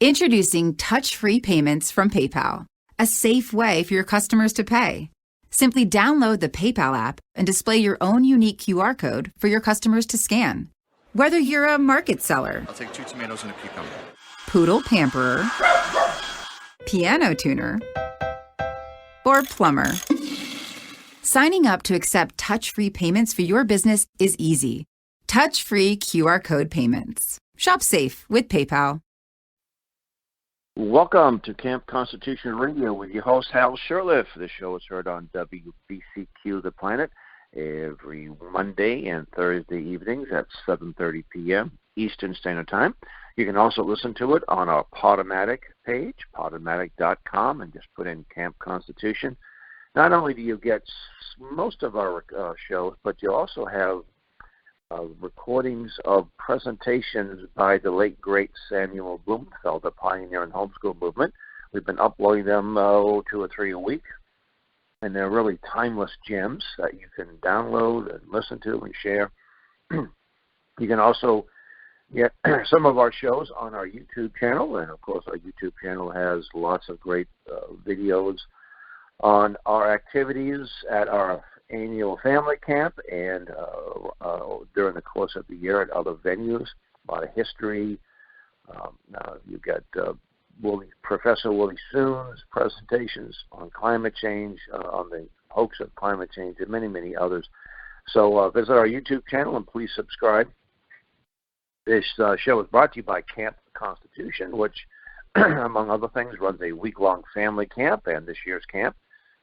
Introducing touch-free payments from PayPal, a safe way for your customers to pay. Simply download the PayPal app and display your own unique QR code for your customers to scan. Whether you're a market seller, I'll take 2 tomatoes and a cucumber, poodle pamperer, piano tuner, or plumber, signing up to accept touch-free payments for your business is easy. Touch-free QR code payments. Shop safe with PayPal. Welcome to Camp Constitution Radio with your host, Hal Shurtleff. This show is heard on WBCQ The Planet every Monday and Thursday evenings at 7:30 p.m. Eastern Standard Time. You can also listen to it on our Podomatic page, podomatic.com, and just put in Camp Constitution. Not only do you get most of our shows, but you also have recordings of presentations by the late, great Samuel Blumenfeld, the pioneer and homeschool movement. We've been uploading them 2 or 3 a week, and they're really timeless gems that you can download and listen to and share. You can also get some of our shows on our YouTube channel, and of course our YouTube channel has lots of great videos on our activities at our annual family camp and during the course of the year at other venues. A lot of history. You've got Professor Willie Soon's presentations on climate change, on the hoax of climate change, and many, many others. So visit our YouTube channel and please subscribe. This show is brought to you by Camp Constitution, which, among other things, runs a week-long family camp, and this year's camp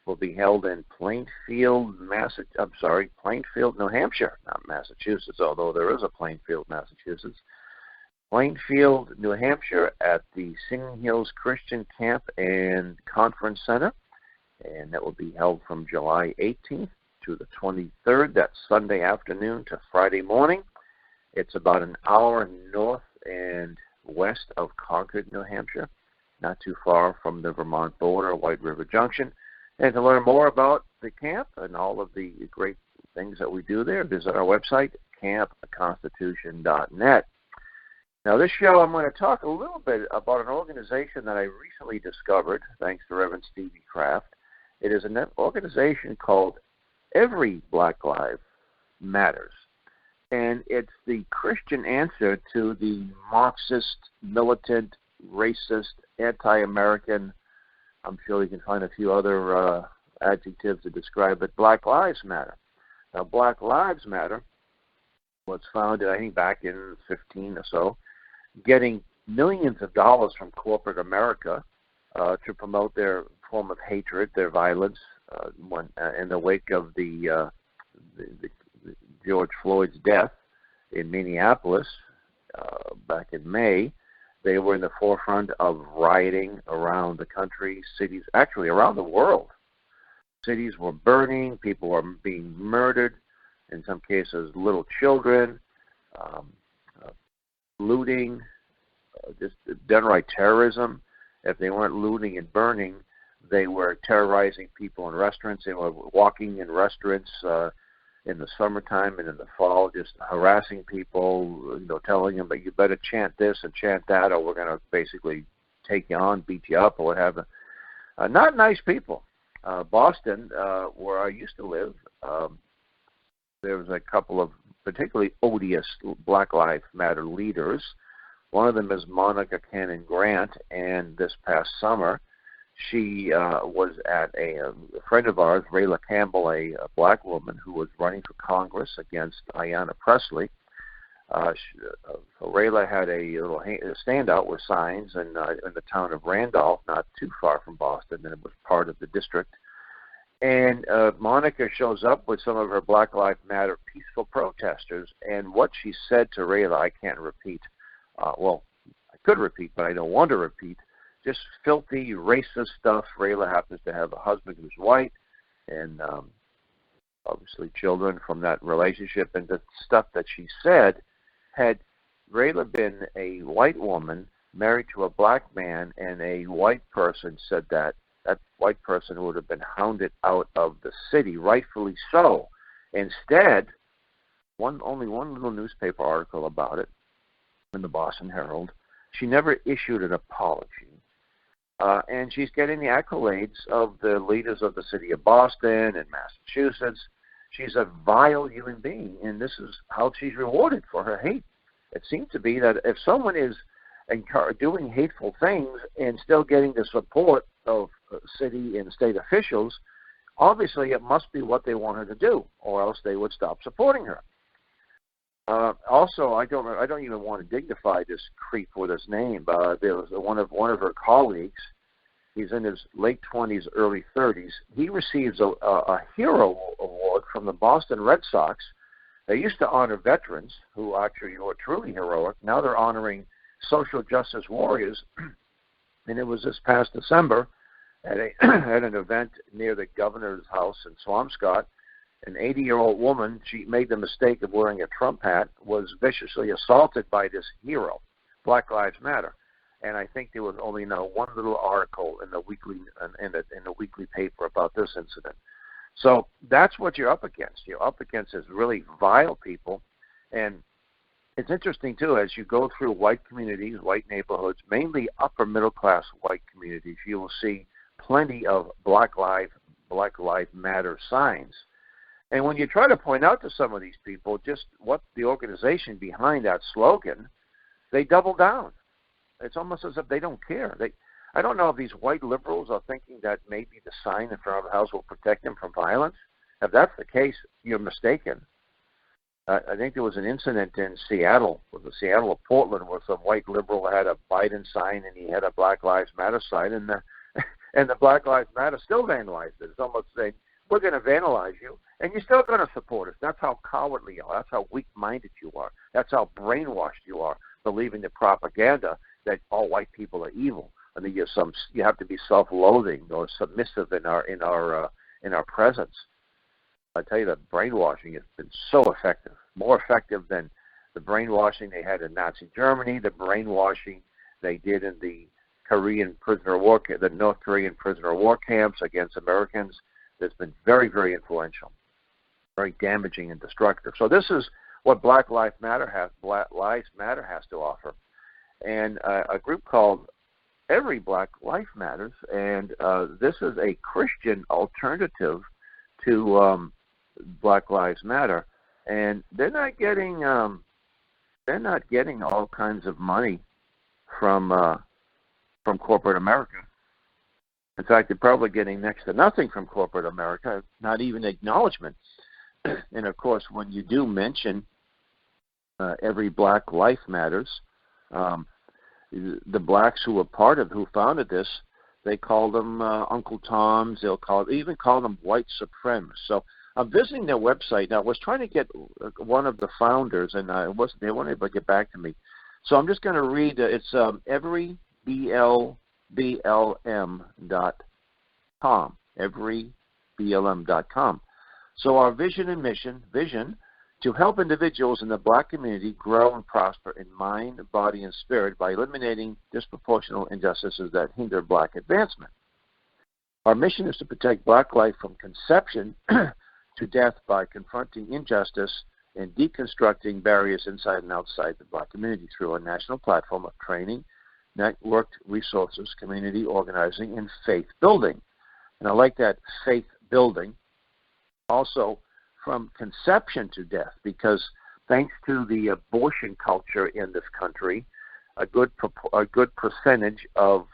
will be held in Plainfield, New Hampshire, not Massachusetts, although there is a Plainfield, Massachusetts. Plainfield, New Hampshire at the Singing Hills Christian Camp and Conference Center, and that will be held from July 18th to the 23rd. That's Sunday afternoon to Friday morning. It's about an hour north and west of Concord, New Hampshire, not too far from the Vermont border, White River Junction. And to learn more about the camp and all of the great things that we do there, visit our website, campconstitution.net. Now, this show, I'm going to talk a little bit about an organization that I recently discovered, thanks to Reverend Stevie Kraft. It is an organization called Every Black Life Matters. And it's the Christian answer to the Marxist, militant, racist, anti-American, I'm sure you can find a few other adjectives to describe it, Black Lives Matter. Now, Black Lives Matter was founded, I think, back in 15 or so, getting millions of dollars from corporate America to promote their form of hatred, their violence, in the wake of the George Floyd's death in Minneapolis back in May. They were in the forefront of rioting around the country, cities, actually around the world. Cities were burning, people were being murdered, in some cases little children, looting, just downright terrorism. If they weren't looting and burning, they were terrorizing people in restaurants. They were walking in restaurants in the summertime and in the fall, just harassing people, telling them that you better chant this and chant that, or we're going to basically take you on, beat you up, or what have you. Not nice people. Boston, where I used to live, there was a couple of particularly odious Black Lives Matter leaders. One of them is Monica Cannon Grant, and this past summer, she was at a friend of ours, Rayla Campbell, a black woman who was running for Congress against Ayanna Pressley. So Rayla had a little standout with signs in the town of Randolph, not too far from Boston, and it was part of the district. And Monica shows up with some of her Black Lives Matter peaceful protesters, and what she said to Rayla, I can't repeat. Well, I could repeat, but I don't want to repeat. Just filthy, racist stuff. Rayla happens to have a husband who's white, and obviously children from that relationship. And the stuff that she said, had Rayla been a white woman married to a black man and a white person said that, that white person would have been hounded out of the city, rightfully so. Instead, only one little newspaper article about it in the Boston Herald, She never issued an apology. And she's getting the accolades of the leaders of the city of Boston and Massachusetts. She's a vile human being, and this is how she's rewarded for her hate. It seems to be that if someone is doing hateful things and still getting the support of city and state officials, obviously it must be what they want her to do, or else they would stop supporting her. Also, I don't even want to dignify this creep with his name. There was one of her colleagues. He's in his late 20s, early 30s. He receives a hero award from the Boston Red Sox. They used to honor veterans who actually were truly heroic. Now they're honoring social justice warriors. And it was this past December at an event near the governor's house in Swampscott. An 80-year-old woman, she made the mistake of wearing a Trump hat, was viciously assaulted by this hero, Black Lives Matter. And I think there was only one little article in the weekly paper about this incident. So that's what you're up against. You're up against is really vile people. And it's interesting, too, as you go through white communities, white neighborhoods, mainly upper middle-class white communities, you will see plenty of Black Lives Matter signs. And when you try to point out to some of these people just what the organization behind that slogan, they double down. It's almost as if they don't care. I don't know if these white liberals are thinking that maybe the sign in front of the house will protect them from violence. If that's the case, you're mistaken. I think there was an incident in Seattle, or Portland, where some white liberal had a Biden sign and he had a Black Lives Matter sign, and the Black Lives Matter still vandalized it. It's almost saying, we're going to vandalize you, and you're still going to support us. That's how cowardly you are. That's how weak-minded you are. That's how brainwashed you are, believing the propaganda that all white people are evil. I mean, you have to be self-loathing or submissive in our presence. I tell you, that brainwashing has been so effective, more effective than the brainwashing they had in Nazi Germany, the brainwashing they did in the North Korean prisoner of war camps against Americans. That's been very, very influential, very damaging and destructive. So this is what Black Lives Matter has to offer, and a group called Every Black Life Matters, and this is a Christian alternative to Black Lives Matter, and they're not getting all kinds of money from corporate America. In fact, they're probably getting next to nothing from corporate America, not even acknowledgement. And, of course, when you do mention Every Black Life Matters, the blacks who founded this, they call them Uncle Toms. They even call them white supremacists. So I'm visiting their website now. I was trying to get one of the founders, and they weren't able to get back to me. So I'm just going to read. It's everyblm.com, everyblm.com. So our vision and mission, to help individuals in the black community grow and prosper in mind, body, and spirit by eliminating disproportionate injustices that hinder black advancement. Our mission is to protect black life from conception to death by confronting injustice and deconstructing barriers inside and outside the black community through a national platform of training, networked resources, community organizing, and faith building. And I like that, faith building. Also, from conception to death, because thanks to the abortion culture in this country, a good percentage of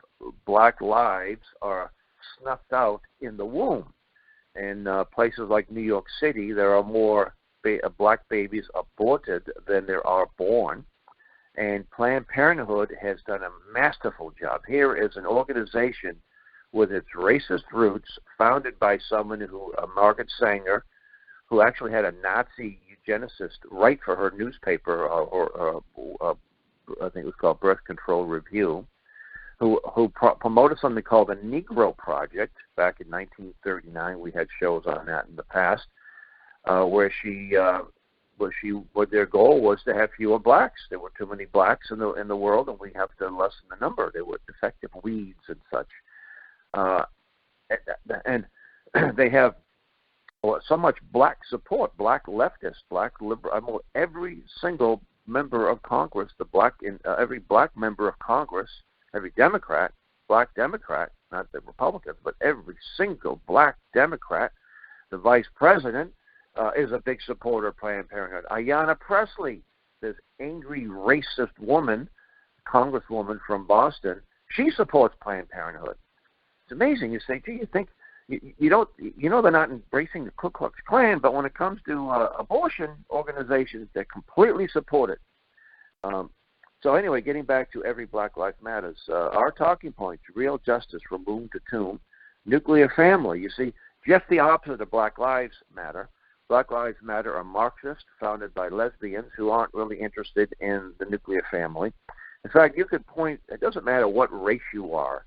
black lives are snuffed out in the womb. In places like New York City, there are more black babies aborted than there are born. And Planned Parenthood has done a masterful job. Here is an organization with its racist roots, founded by someone Margaret Sanger, who actually had a Nazi eugenicist write for her newspaper, I think it was called Birth Control Review, who promoted something called the Negro Project back in 1939. We had shows on that in the past, where their goal was to have fewer blacks. There were too many blacks in the world, and we have to lessen the number. They were defective weeds and such, and they have so much black support, black leftists, black liberal. Every single member of Congress, every black member of Congress, every Democrat, black Democrat, not the Republicans, but every single black Democrat, the vice president, is a big supporter of Planned Parenthood. Ayanna Pressley, this angry racist woman, congresswoman from Boston, she supports Planned Parenthood. It's amazing. You say, gee, you think you don't, they're not embracing the Ku Klux Klan, but when it comes to abortion organizations, they completely support it. So anyway, getting back to Every Black Life Matters, our talking points: real justice from womb to tomb, nuclear family. You see, just the opposite of Black Lives Matter. Black Lives Matter are Marxists, founded by lesbians who aren't really interested in the nuclear family. In fact, you could point, it doesn't matter what race you are.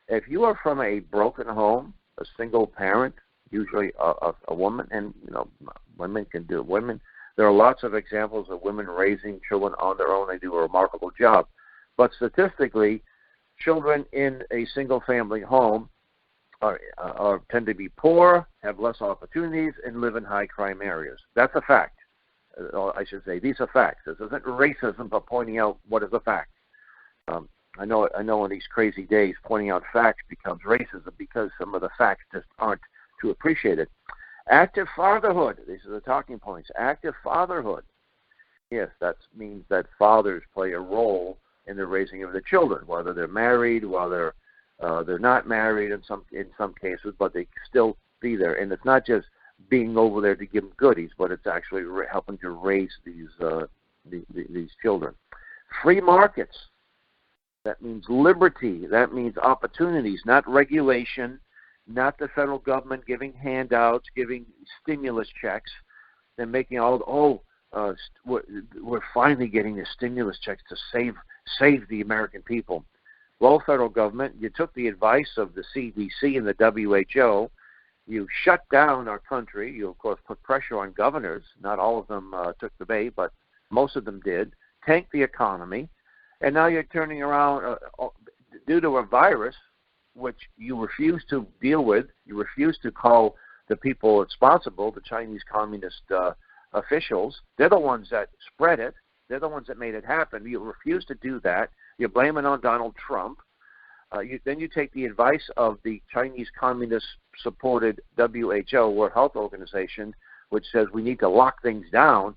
If you are from a broken home, a single parent, usually a woman, and women can do it. Women, there are lots of examples of women raising children on their own. They do a remarkable job. But statistically, children in a single-family home tend to be poor, have less opportunities, and live in high-crime areas. That's a fact. I should say these are facts. This isn't racism, but pointing out what is a fact. I know in these crazy days, pointing out facts becomes racism because some of the facts just aren't too appreciated. Active fatherhood. These are the talking points. Active fatherhood. Yes, that means that fathers play a role in the raising of the children, whether they're married, whether they're not married in some cases, but they still be there. And it's not just being over there to give them goodies, but it's actually helping to raise these children. Free markets. That means liberty. That means opportunities, not regulation, not the federal government giving handouts, giving stimulus checks, and making we're finally getting the stimulus checks to save the American people. Well, federal government, you took the advice of the CDC and the WHO. You shut down our country. You, of course, put pressure on governors. Not all of them took the bait, but most of them did. Tanked the economy. And now you're turning around due to a virus, which you refuse to deal with. You refuse to call the people responsible, the Chinese Communist officials. They're the ones that spread it. They're the ones that made it happen. You refuse to do that. You blame it on Donald Trump. Then you take the advice of the Chinese Communist-supported WHO, World Health Organization, which says we need to lock things down.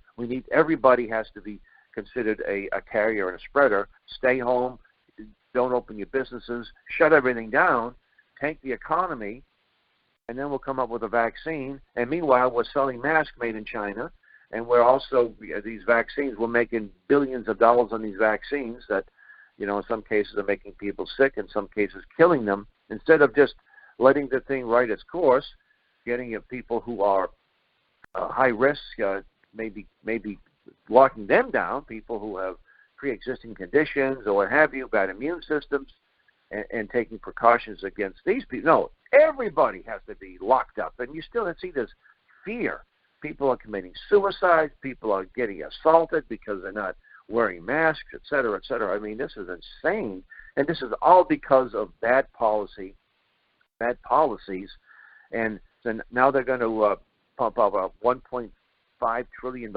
Everybody has to be considered a carrier and a spreader. Stay home, don't open your businesses, shut everything down, tank the economy, and then we'll come up with a vaccine. And meanwhile, we're selling masks made in China, and we're also, these vaccines, we're making billions of dollars on these vaccines that, in some cases are making people sick, in some cases killing them, instead of just letting the thing ride its course, getting people who are high risk, maybe locking them down, people who have pre-existing conditions or what have you, bad immune systems, and taking precautions against these people. No, everybody has to be locked up. And you still see this fear. People are committing suicide. People are getting assaulted because they're not wearing masks, et cetera, et cetera. I mean, this is insane. And this is all because of bad policies. And so now they're going to pump up $1.5 trillion,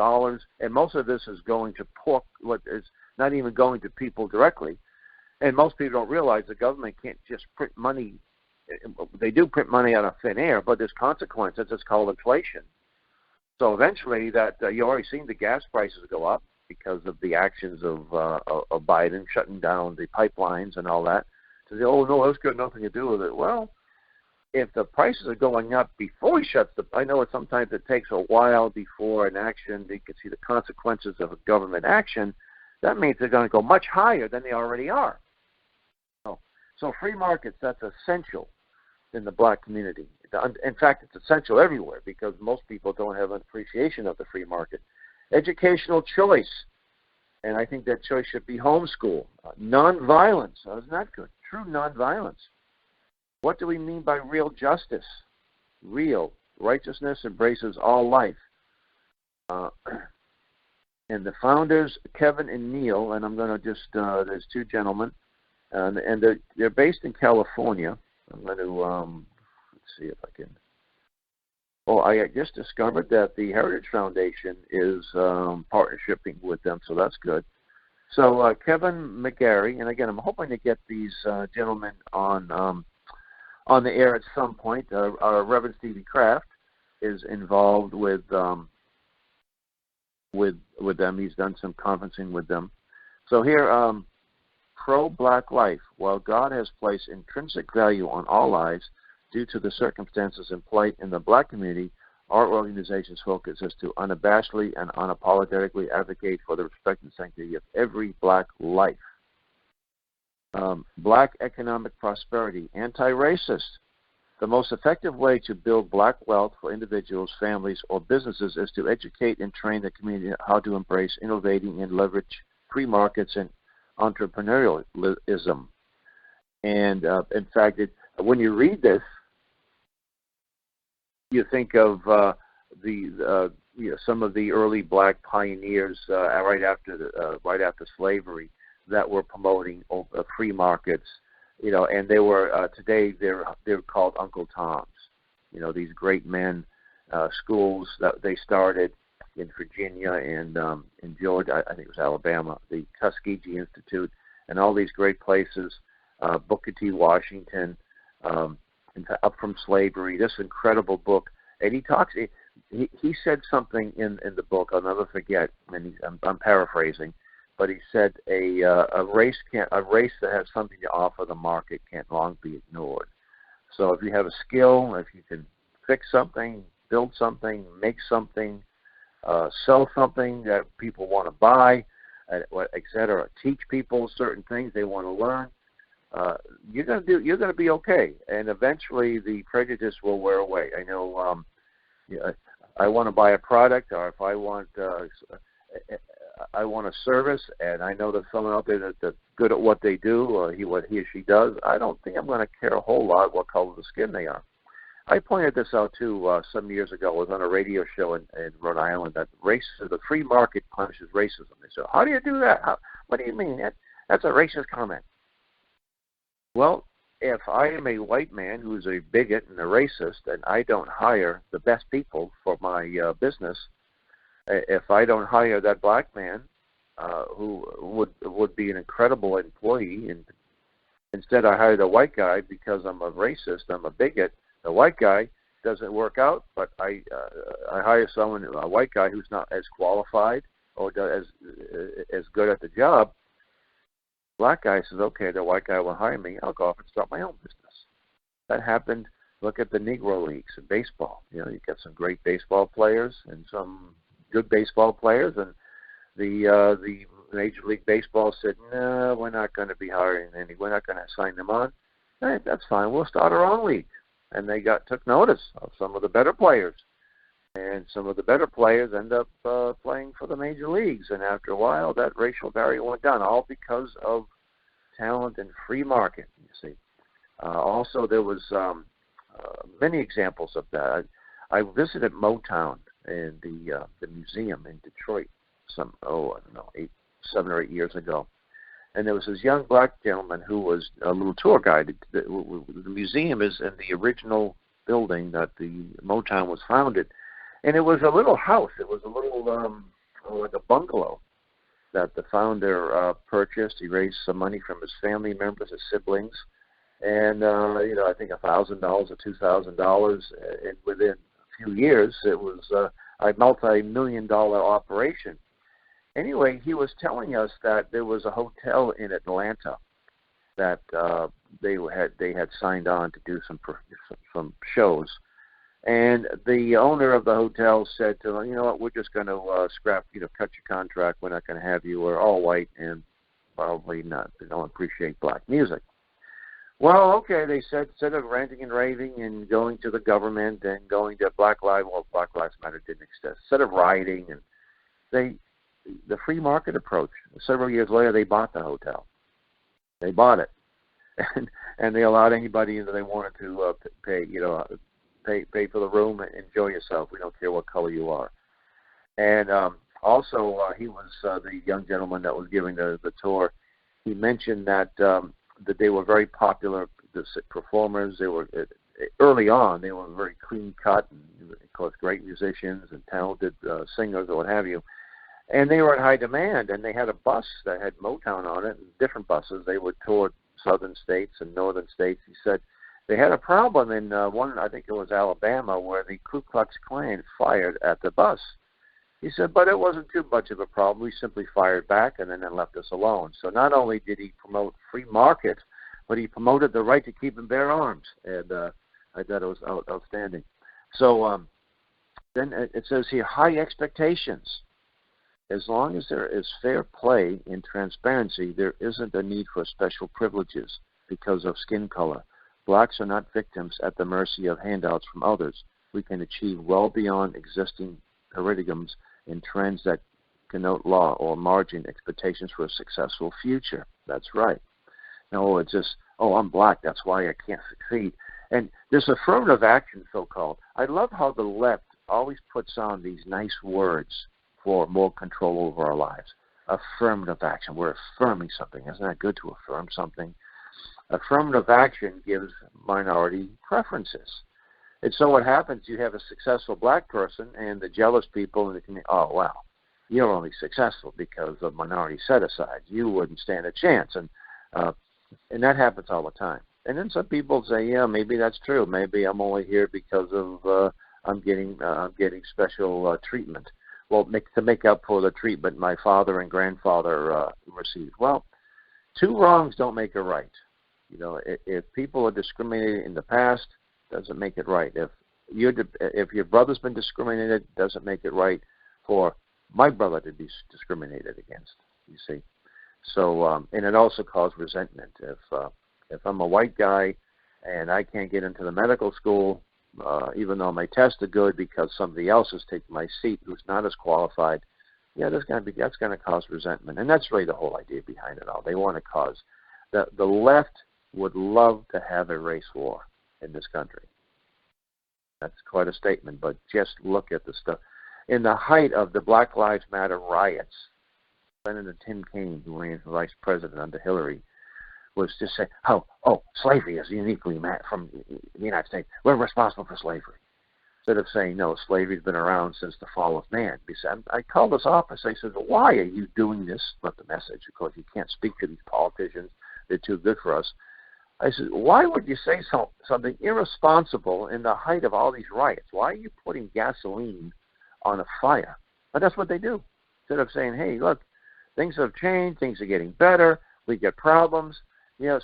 and most of this is going to pork, what is not even going to people directly. And most people don't realize the government can't just print money. They do print money out of thin air, but there's consequences. It's called inflation. So eventually, you already seen the gas prices go up because of the actions of Biden shutting down the pipelines and all that. So they say, oh no, that's got nothing to do with it. Well, if the prices are going up before he shuts I know sometimes it takes a while before an action, you can see the consequences of a government action. That means they're going to go much higher than they already are. So free markets, that's essential in the black community. In fact, it's essential everywhere because most people don't have an appreciation of the free market. Educational choice, and I think that choice should be homeschool. Nonviolence, isn't that good? True nonviolence. What do we mean by real justice? Real righteousness embraces all life. And the founders, Kevin and Neil, and I'm going to just, there's two gentlemen, and they're based in California. I'm going to, let's see if I can Oh, I just discovered that the Heritage Foundation is partnershiping with them, so that's good. So Kevin McGarry, and again, I'm hoping to get these gentlemen on the air at some point. Our Reverend Stevie Kraft is involved with them. He's done some conferencing with them. So here, pro-Black life. While God has placed intrinsic value on all lives due to the circumstances and plight in the Black community, our organization's focus is to unabashedly and unapologetically advocate for the respect and sanctity of every Black life. Black economic prosperity, anti-racist. The most effective way to build Black wealth for individuals, families, or businesses is to educate and train the community how to embrace innovating and leverage free markets and entrepreneurialism. And in fact, when you read this, you think of some of the early Black pioneers right after slavery that were promoting free markets, and they were today they're called Uncle Toms. These great men, schools that they started in Virginia and in Georgia, I think it was Alabama, the Tuskegee Institute, and all these great places. Booker T. Washington, Up from Slavery, this incredible book. And he talks. He said something in the book I'll never forget, and I'm paraphrasing, but he said a race that has something to offer the market can't long be ignored. So if you have a skill, if you can fix something, build something, make something, sell something that people want to buy, etc., teach people certain things they want to learn, you're going to be okay, and eventually the prejudice will wear away. I know I want to buy a product, or if I want a service, and I know there's someone out there that's good at what they do, or what he or she does. I don't think I'm going to care a whole lot what color of the skin they are. I pointed this out too some years ago. I was on a radio show in Rhode Island that the free market punishes racism. They said, "How do you do that? What do you mean? That's a racist comment." Well, if I am a white man who's a bigot and a racist, and I don't hire the best people for my business, if I don't hire that Black man who would be an incredible employee, and instead I hire the white guy because I'm a racist, I'm a bigot. The white guy doesn't work out, but I hire a white guy who's not as qualified or as good at the job. Black guy says, okay, the white guy will hire me. I'll go off and start my own business. That happened. Look at the Negro Leagues in baseball. You get some great baseball players and some good baseball players, and the Major League Baseball said, no, we're not going to be hiring any. We're not going to sign them on. Hey, that's fine. We'll start our own league. And they took notice of some of the better players. And some of the better players end up playing for the major leagues. And after a while, that racial barrier went down, all because of talent and free market, you see. Also, there was many examples of that. I visited Motown in the museum in Detroit 7 or 8 years ago. And there was this young Black gentleman who was a little tour guide. The museum is in the original building that the Motown was founded. And it was a little house. It was a little, like a bungalow that the founder purchased. He raised some money from his family members, his siblings. And, I think $1,000 or $2,000. And within a few years, it was a multi-million-dollar operation. Anyway, he was telling us that there was a hotel in Atlanta that they had signed on to do some shows. And the owner of the hotel said to them, you know what, we're just going to cut your contract. We're not going to have you. We're all white and probably not. They don't appreciate Black music. Well, okay, they said, instead of ranting and raving and going to the government and going to Black Lives Matter didn't exist. Instead of rioting, and the free market approach. Several years later, they bought the hotel. They bought it, and they allowed anybody that they wanted to pay for the room and enjoy yourself. We don't care what color you are. And also, he was the young gentleman that was giving the tour. He mentioned that they were very popular performers. They were early on, they were very clean cut, and of course, great musicians and talented singers or what have you. And they were in high demand, and they had a bus that had Motown on it, and different buses. They would tour southern states and northern states. He said they had a problem in one, I think it was Alabama, where the Ku Klux Klan fired at the bus. He said, but it wasn't too much of a problem. We simply fired back and then left us alone. So not only did he promote free market, but he promoted the right to keep and bear arms. And I thought it was outstanding. So then it says here, high expectations. As long as there is fair play and transparency, there isn't a need for special privileges because of skin color. Blacks are not victims at the mercy of handouts from others. We can achieve well beyond existing paradigms and trends that connote law or margin expectations for a successful future. That's right. No, it's just, I'm black, that's why I can't succeed. And this affirmative action, so-called, I love how the left always puts on these nice words for more control over our lives. Affirmative action. We're affirming something. Isn't that good to affirm something? Affirmative action gives minority preferences. And so what happens, you have a successful black person and the jealous people in the community, oh, wow, you're only successful because of minority set-asides. You wouldn't stand a chance. And that happens all the time. And then some people say, yeah, maybe that's true. Maybe I'm only here because of I'm getting special treatment. Well, to make up for the treatment my father and grandfather received. Well, two wrongs don't make a right. You know, if people are discriminated in the past, doesn't make it right. If your brother's been discriminated, doesn't make it right for my brother to be discriminated against. You see, so and it also causes resentment. If I'm a white guy and I can't get into the medical school, even though my tests are good because somebody else is taking my seat who's not as qualified, yeah, that's going to cause resentment, and that's really the whole idea behind it all. They want to cause the left would love to have a race war in this country. That's quite a statement, but just look at the stuff. In the height of the Black Lives Matter riots, Senator Tim Kaine, who ran for vice president under Hillary, was just saying, slavery is uniquely from the United States. We're responsible for slavery. Instead of saying, no, slavery's been around since the fall of man. I called this office. I said, why are you doing this? Not the message, of course. You can't speak to these politicians. They're too good for us. I said, why would you say something irresponsible in the height of all these riots? Why are you putting gasoline on a fire? But that's what they do. Instead of saying, hey, look, things have changed. Things are getting better. We get problems.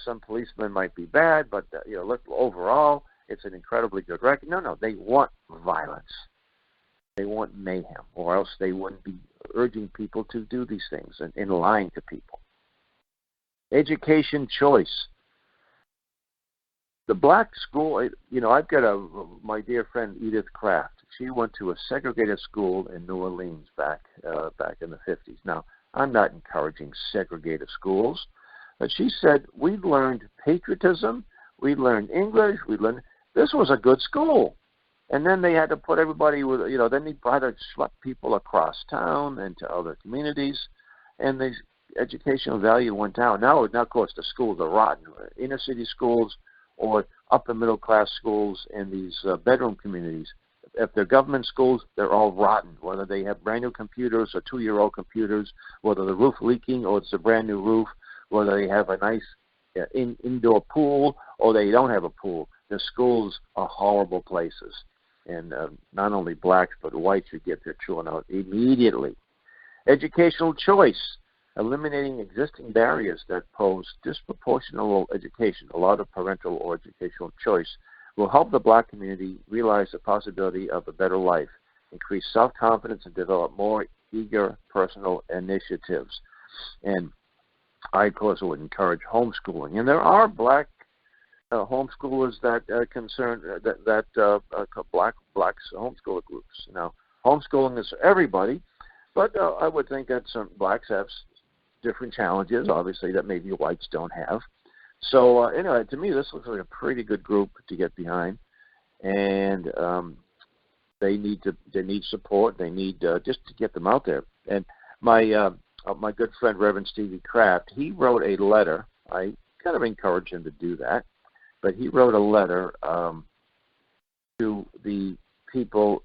Some policemen might be bad, but, look, overall, it's an incredibly good record. No, they want violence. They want mayhem, or else they wouldn't be urging people to do these things and lying to people. Education choice. The black school, I've got my dear friend Edith Kraft. She went to a segregated school in New Orleans back in the 50s. Now, I'm not encouraging segregated schools, but she said, we learned patriotism, we learned English, this was a good school. And then they had to put everybody with, then they had to schlep people across town and to other communities, and the educational value went down. Now, of course, the schools are rotten. Inner city schools or upper middle class schools in these bedroom communities. If they're government schools, they're all rotten, whether they have brand new computers or 2-year-old computers, whether the roof leaking or it's a brand new roof, whether they have a nice indoor pool or they don't have a pool. The schools are horrible places. And not only blacks but whites should get their children out immediately. Educational choice. Eliminating existing barriers that pose disproportional education, a lot of parental or educational choice, will help the black community realize the possibility of a better life, increase self-confidence, and develop more eager personal initiatives. And I, of course, would encourage homeschooling. And there are black homeschoolers that blacks homeschooler groups. Now, homeschooling is for everybody, but I would think that some blacks have different challenges, obviously, that maybe whites don't have. So, to me, this looks like a pretty good group to get behind, and they need support. They need just to get them out there. And my good friend Reverend Stevie Kraft, he wrote a letter. I kind of encourage him to do that, but he wrote a letter to the people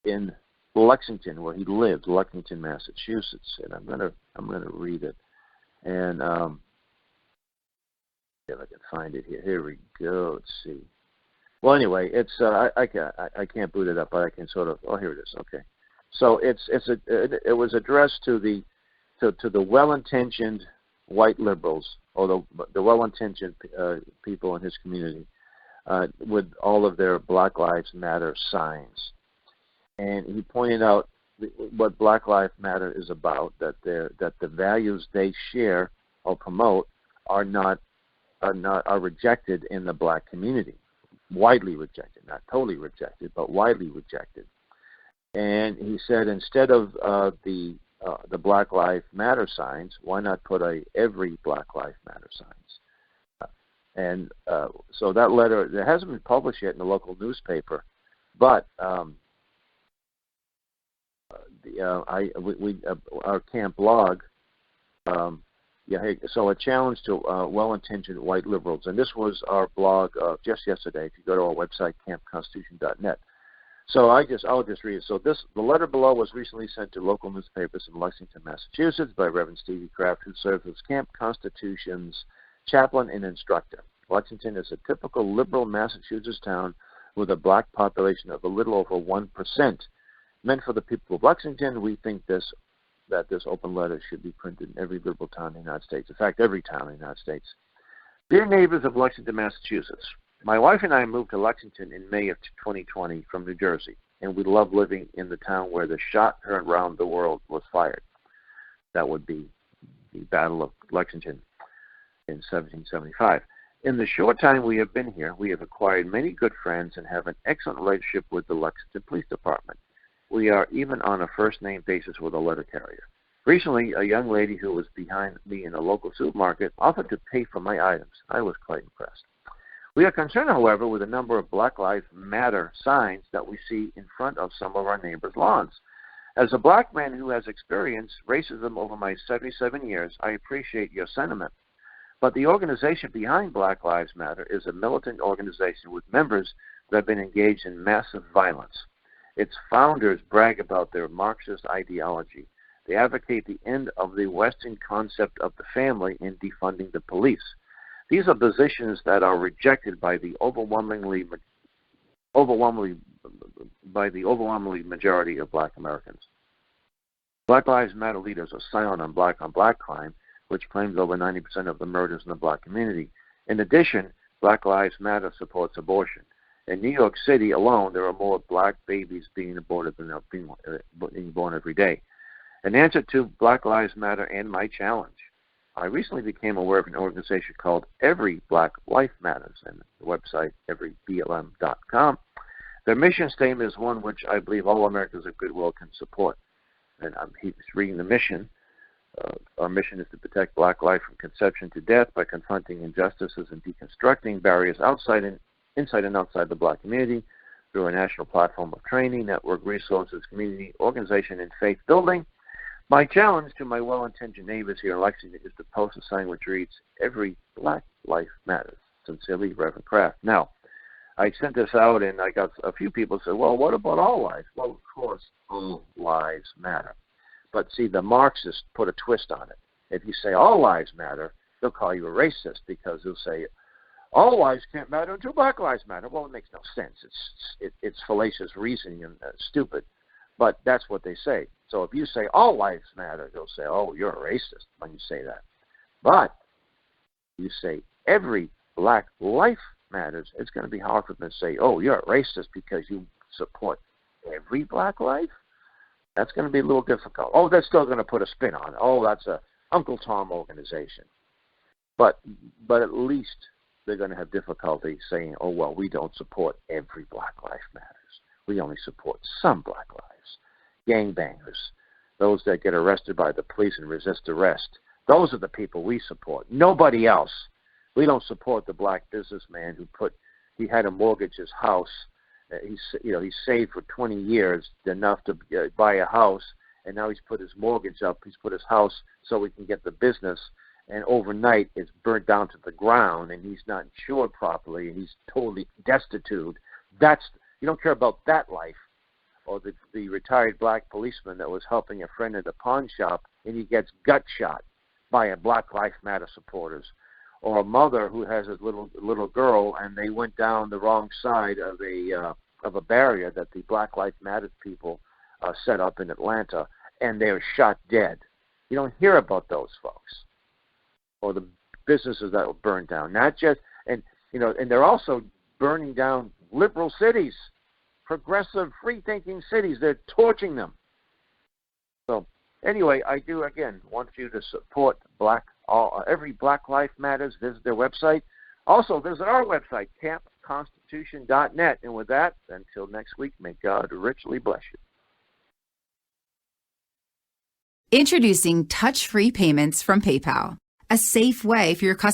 in Lexington, where he lived, Lexington, Massachusetts, and I'm gonna read it. And if I can find it here. Here we go. Let's see. Well, anyway, it's I can't boot it up, but I can sort of. Oh, here it is. Okay. So it was addressed to the well-intentioned white liberals, or the well-intentioned people in his community, with all of their Black Lives Matter signs. And he pointed out what Black Lives Matter is about, that the values they share or promote are rejected in the black community, widely rejected, not totally rejected, but widely rejected. And he said, instead of the Black Lives Matter signs, why not put every Black Lives Matter signs? And so that letter, it hasn't been published yet in the local newspaper, but our camp blog, so a challenge to well-intentioned white liberals, and this was our blog just yesterday. If you go to our website, campconstitution.net. So I'll just read it. So the letter below was recently sent to local newspapers in Lexington, Massachusetts, by Reverend Stevie Kraft, who serves as Camp Constitution's chaplain and instructor. Lexington is a typical liberal Massachusetts town with a black population of a little over 1%. Meant for the people of Lexington, we think that this open letter should be printed in every liberal town in the United States. In fact, every town in the United States. Dear neighbors of Lexington, Massachusetts, my wife and I moved to Lexington in May of 2020 from New Jersey, and we love living in the town where the shot heard around the world was fired. That would be the Battle of Lexington in 1775. In the short time we have been here, we have acquired many good friends and have an excellent relationship with the Lexington Police Department. We are even on a first-name basis with a letter carrier. Recently, a young lady who was behind me in a local supermarket offered to pay for my items. I was quite impressed. We are concerned, however, with a number of Black Lives Matter signs that we see in front of some of our neighbors' lawns. As a black man who has experienced racism over my 77 years, I appreciate your sentiment. But the organization behind Black Lives Matter is a militant organization with members that have been engaged in massive violence. Its founders brag about their Marxist ideology. They advocate the end of the Western concept of the family and defunding the police. These are positions that are rejected by the overwhelmingly majority of black Americans. Black Lives Matter leaders are silent on black crime, which claims over 90% of the murders in the black community. In addition, Black Lives Matter supports abortion. In New York City alone, there are more black babies being aborted than are being born every day. In answer to Black Lives Matter and my challenge, I recently became aware of an organization called Every Black Life Matters, and the website everyblm.com. Their mission statement is one which I believe all Americans of goodwill can support. And he's reading the mission. Our mission is to protect black life from conception to death by confronting injustices and deconstructing barriers inside and outside the black community through a national platform of training, network resources, community organization, and faith building. My challenge to my well-intentioned neighbors here in Lexington is to post a sign which reads, Every Black Life Matters. Sincerely, Reverend Kraft. Now, I sent this out, and I got a few people say, well, what about all lives? Well, of course, all lives matter. But see, the Marxists put a twist on it. If you say all lives matter, they'll call you a racist, because they'll say, all lives can't matter until black lives matter. Well, it makes no sense. It's fallacious reasoning and stupid. But that's what they say. So if you say all lives matter, they'll say, oh, you're a racist when you say that. But you say every black life matters, it's going to be hard for them to say, oh, you're a racist because you support every black life? That's going to be a little difficult. Oh, they're still going to put a spin on it. Oh, that's a Uncle Tom organization. But at least they're going to have difficulty saying, oh, well, we don't support every black life matters. We only support some black lives. Gangbangers, those that get arrested by the police and resist arrest, those are the people we support. Nobody else. We don't support the black businessman he had to mortgage his house. He saved for 20 years enough to buy a house, and now he's put his mortgage up. He's put his house so he can get the business, and overnight it's burnt down to the ground, and he's not insured properly, and he's totally destitute. You don't care about that life, or the retired black policeman that was helping a friend at a pawn shop and he gets gut shot by a Black Lives Matter supporters, or a mother who has a little girl and they went down the wrong side of a barrier that the Black Lives Matter people set up in Atlanta, and they were shot dead. You don't hear about those folks, or the businesses that were burned down. Not just and they're also burning down liberal cities, progressive, free-thinking cities. They're torching them. So anyway, I do again want you to support every Black Life Matters. Visit their website. Also visit our website, campconstitution.net. And with that, until next week, may God richly bless you. Introducing touch-free payments from PayPal, a safe way for your customers